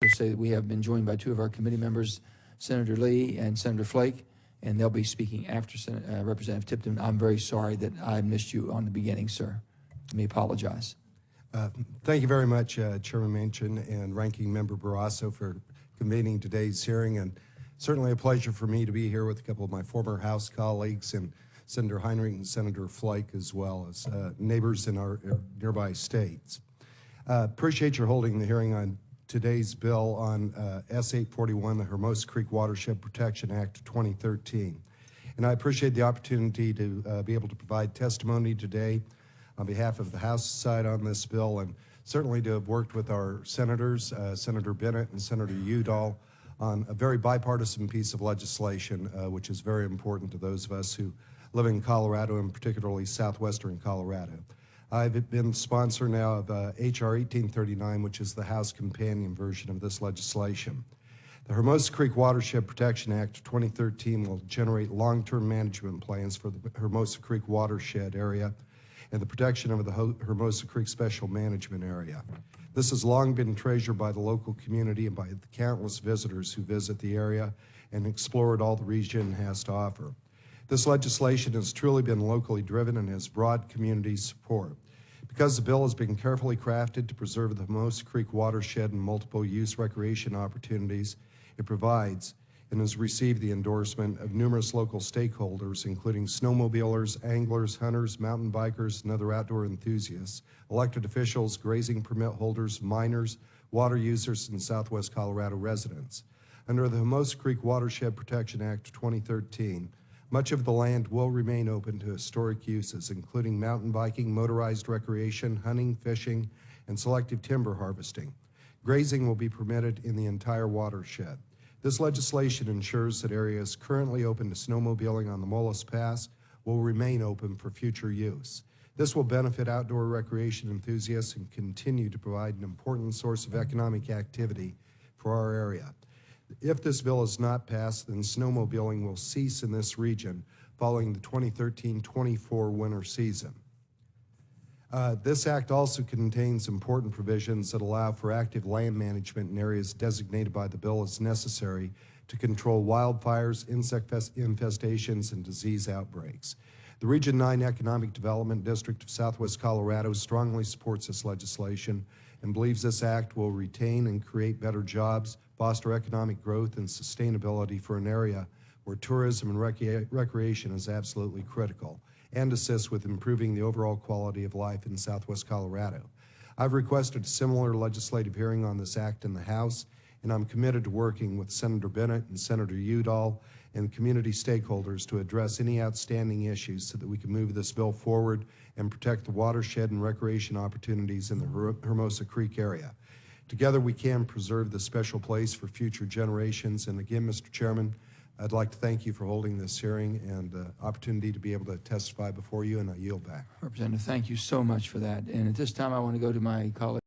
say that we have been joined by two of our committee members, Senator Lee and Senator Flake, and they'll be speaking after Representative Tipton. I'm very sorry that I missed you on the beginning, sir. Let me apologize. Thank you very much, Chairman Manchin and Ranking Member Barrasso, for convening today's hearing, and certainly a pleasure for me to be here with a couple of my former House colleagues and Senator Heinrich and Senator Flake, as well as neighbors in our nearby states. Appreciate your holding the hearing on today's bill on S-841, the Hermosa Creek Watershed Protection Act of 2013. And I appreciate the opportunity to be able to provide testimony today on behalf of the House side on this bill, and certainly to have worked with our senators, Senator Bennett and Senator Udall, on a very bipartisan piece of legislation, which is very important to those of us who live in Colorado, and particularly southwestern Colorado. I've been sponsor now of H.R. 1839, which is the House companion version of this legislation. The Hermosa Creek Watershed Protection Act of 2013 will generate long-term management plans for the Hermosa Creek watershed area and the protection of the Hermosa Creek Special Management Area. This has long been treasured by the local community and by the countless visitors who visit the area and explored all the region has to offer. This legislation has truly been locally driven and has broad community support. Because the bill has been carefully crafted to preserve the Hermosa Creek watershed and multiple use recreation opportunities it provides, and has received the endorsement of numerous local stakeholders, including snowmobilers, anglers, hunters, mountain bikers, and other outdoor enthusiasts, elected officials, grazing permit holders, miners, water users, and Southwest Colorado residents. Under the Hermosa Creek Watershed Protection Act of 2013, much of the land will remain open to historic uses, including mountain biking, motorized recreation, hunting, fishing, and selective timber harvesting. Grazing will be permitted in the entire watershed. This legislation ensures that areas currently open to snowmobiling on the Molas Pass will remain open for future use. This will benefit outdoor recreation enthusiasts and continue to provide an important source of economic activity for our area. If this bill is not passed, then snowmobiling will cease in this region following the 2013-24 winter season. This act also contains important provisions that allow for active land management in areas designated by the bill as necessary to control wildfires, insect infestations, and disease outbreaks. The Region 9 Economic Development District of Southwest Colorado strongly supports this legislation and believes this act will retain and create better jobs, foster economic growth and sustainability for an area where tourism and recreation is absolutely critical, and assist with improving the overall quality of life in Southwest Colorado. I've requested a similar legislative hearing on this act in the House, and I'm committed to working with Senator Bennett and Senator Udall and community stakeholders to address any outstanding issues so that we can move this bill forward and protect the watershed and recreation opportunities in the Hermosa Creek area. Together we can preserve this special place for future generations. And again, Mr. Chairman, I'd like to thank you for holding this hearing and the opportunity to be able to testify before you, and I yield back. Representative, thank you so much for that. And at this time, I want to go to my colleague.